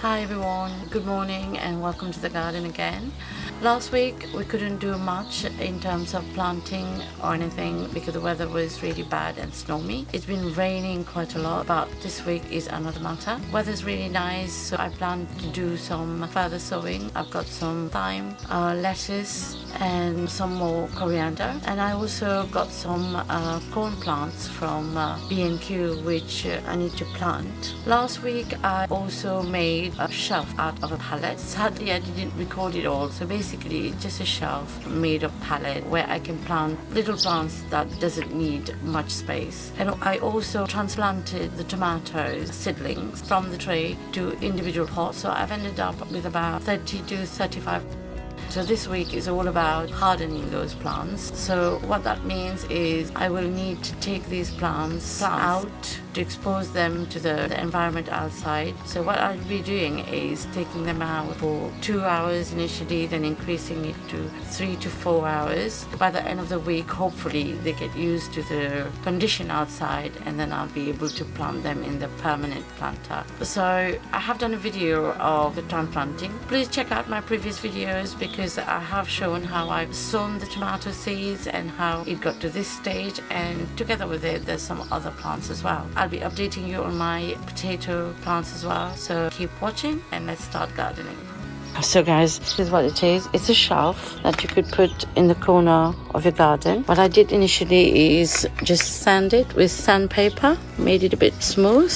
Hi everyone, good morning and welcome to the garden again. Last week we couldn't do much in terms of planting or anything because the weather was really bad and stormy. It's been raining quite a lot, but this week is another matter. Weather's really nice, so I plan to do some further sowing. I've got some thyme, lettuce and some more coriander, and I also got some corn plants from B&Q which I need to plant. Last week I also made a shelf out of a pallet. Sadly I didn't record it all, so basically it's just a shelf made of pallet where I can plant little plants that doesn't need much space. And I also transplanted the tomatoes seedlings from the tray to individual pots, so I've ended up with about 30 to 35. So this week is all about hardening those plants. So what that means is I will need to take these plants out to expose them to the environment outside. So what I'll be doing is taking them out for 2 hours initially, then increasing it to 3 to 4 hours. By the end of the week, hopefully they get used to the condition outside, and then I'll be able to plant them in the permanent planter. So I have done a video of the transplanting. Please check out my previous videos because I have shown how I've sown the tomato seeds and how it got to this stage, and together with it there's some other plants as well. I'll be updating you on my potato plants as well, so keep watching and let's start gardening. So guys, this is what it is. It's a shelf that you could put in the corner of your garden. What I did initially is just sand it with sandpaper, made it a bit smooth,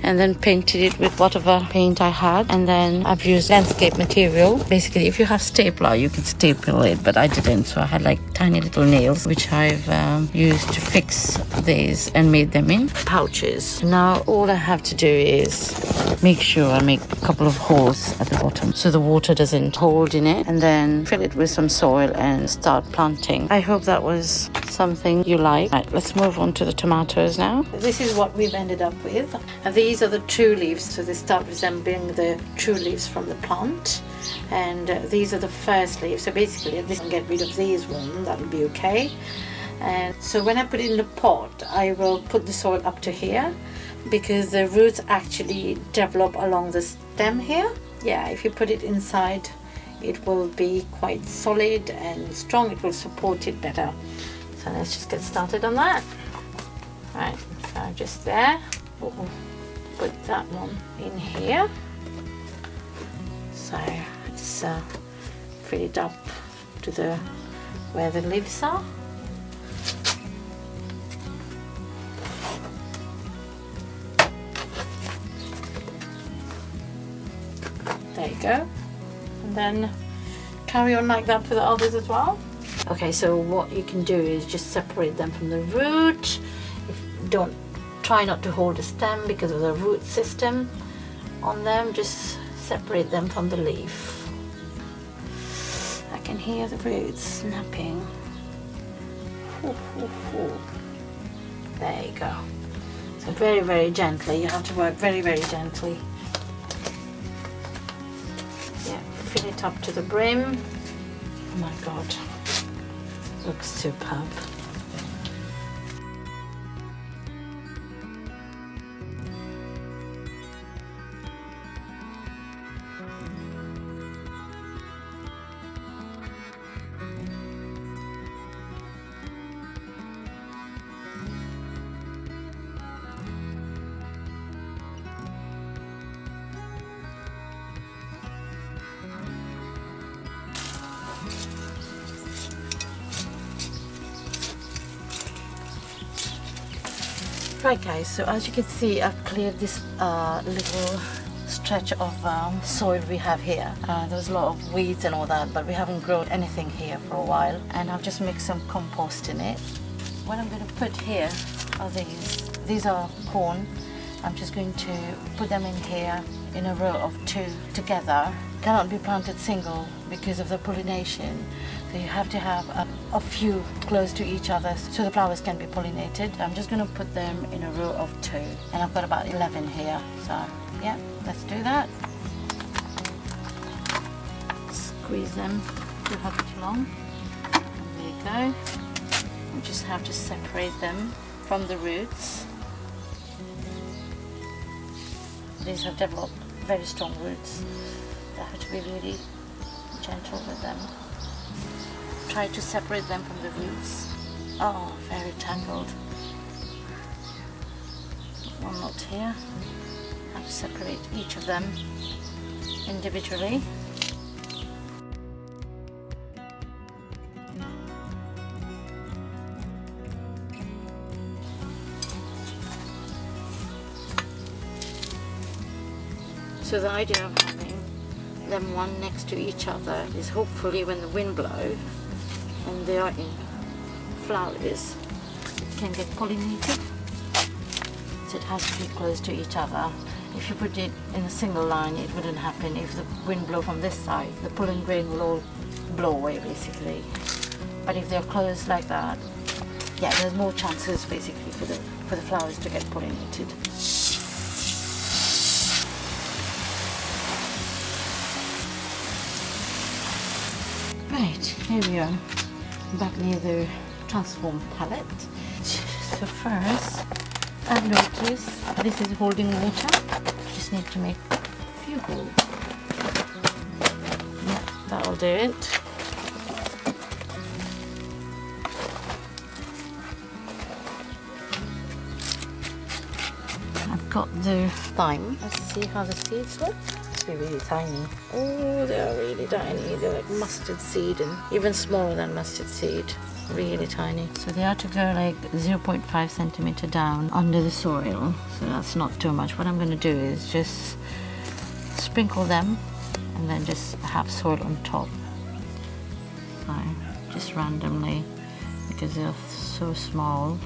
and then painted it with whatever paint I had. And then I've used landscape material. Basically, if you have stapler, you can staple it, but I didn't, so I had like tiny little nails which I've used to fix these and made them in pouches. Now all I have to do is make sure I make a couple of holes at the bottom so the water doesn't hold in it, and then fill it with some soil and start planting. I hope that was something you like. Right, let's move on to the tomatoes now. This is what we've ended up with, and these are the true leaves, so they start resembling the true leaves from the plant, and these are the first leaves. So basically if this can get rid of these ones, that will be okay. And so when I put it in the pot, I will put the soil up to here because the roots actually develop along the stem here. Yeah, if you put it inside it will be quite solid and strong, it will support it better. So let's just get started on that. Right, so just there, we'll put that one in here. So it's fill it up to the where the leaves are. There you go. And then carry on like that for the others as well. Okay, so what you can do is just separate them from the root. Don't try not to hold the stem because of the root system on them. Just separate them from the leaf. I can hear the roots snapping. There you go. So very, very gently. You have to work very, very gently. Yeah, fill it up to the brim. Oh my God, looks superb. Right guys, so as you can see I've cleared this little stretch of soil we have here. There was a lot of weeds and all that, but we haven't grown anything here for a while, and I've just mixed some compost in it. What I'm going to put here are these are corn. I'm just going to put them in here in a row of 2 together. Cannot be planted single because of the pollination, so you have to have a few close to each other so the flowers can be pollinated. I'm just going to put them in a row of 2, and I've got about 11 here, so yeah, let's do that. Squeeze them 200 long. There you go. You just have to separate them from the roots. These have developed very strong roots. I have to be really gentle with them. Try to separate them from the roots. Oh, very tangled. One knot here. I have to separate each of them individually. So the idea of having them one next to each other is hopefully when the wind blows and they are in flowers, it can get pollinated. So it has to be close to each other. If you put it in a single line, it wouldn't happen. If the wind blows from this side, the pollen grain will all blow away basically. But if they're close like that, yeah, there's more chances basically for the flowers to get pollinated. Right, here we are, back near the transform pallet. So first, I've noticed this is holding water. Just need to make a few holes. Yeah, that'll do it. I've got the thyme. Let's see how the seeds look. They're really tiny. Oh, they're really tiny. They're like mustard seed and even smaller than mustard seed. Really tiny. So they are to go like 0.5 centimeter down under the soil. So that's not too much. What I'm going to do is just sprinkle them and then just have soil on top. So just randomly because they're so small.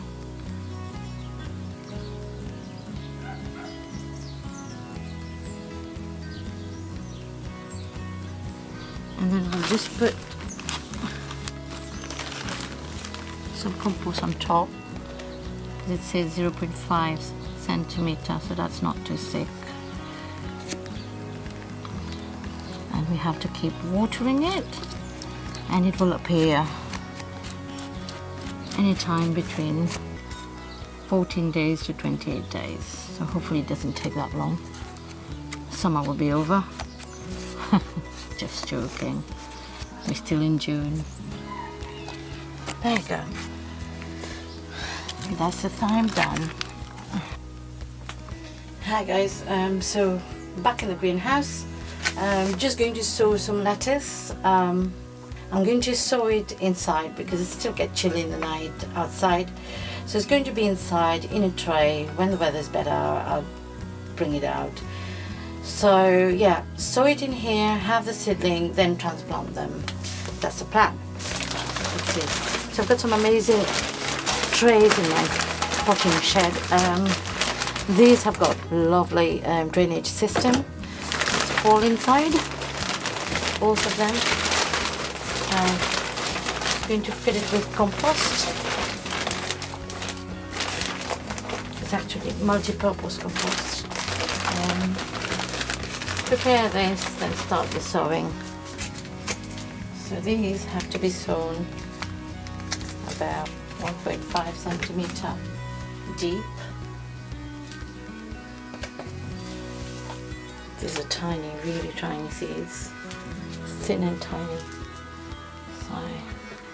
And then we'll just put some compost on top. It says 0.5 centimeter, so that's not too thick. And we have to keep watering it, and it will appear anytime between 14 days to 28 days. So hopefully it doesn't take that long. Summer will be over. Just joking. We're still in June. There you go. That's the thyme done. Hi guys, so back in the greenhouse. I'm just going to sow some lettuce. I'm going to sow it inside because it still gets chilly in the night outside. So it's going to be inside in a tray. When the weather's better, I'll bring it out. So yeah, sow it in here, have the seedling, then transplant them. That's the plan. Let's see. So I've got some amazing trays in my potting shed. These have got lovely drainage system. It's all inside, both of them. I'm going to fill it with compost. It's actually multi-purpose compost. Prepare this, then start the sowing. So these have to be sown about 1.5 centimeter deep. These are tiny, really tiny seeds, thin and tiny. So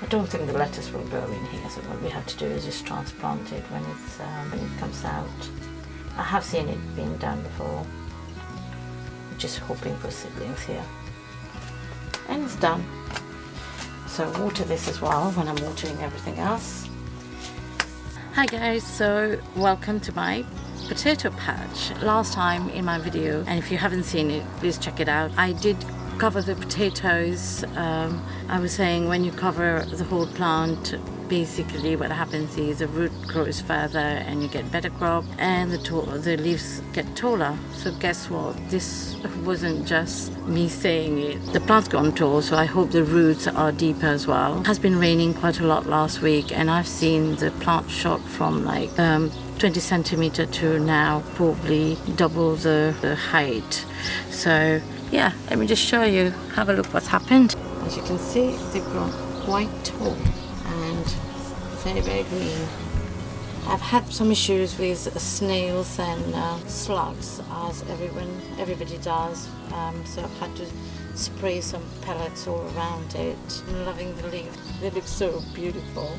I don't think the lettuce will grow in here. So what we have to do is just transplant it when it comes out. I have seen it being done before. Just hoping for seedlings here, and it's done. So water this as well when I'm watering everything else. Hi guys, so welcome to my potato patch. Last time in my video, and if you haven't seen it, please check it out, I did cover the potatoes. I was saying when you cover the whole plant, basically what happens is the root grows further and you get better crop, and the leaves get taller. So guess what? This wasn't just me saying it. The plant's gone tall, so I hope the roots are deeper as well. It has been raining quite a lot last week, and I've seen the plant shot from like 20 centimeter to now probably double the height. So yeah, let me just show you, have a look what's happened. As you can see, they've grown quite tall and very, very green. I've had some issues with snails and slugs, as everybody does. So I've had to spray some pellets all around it. I'm loving the leaves. They look so beautiful.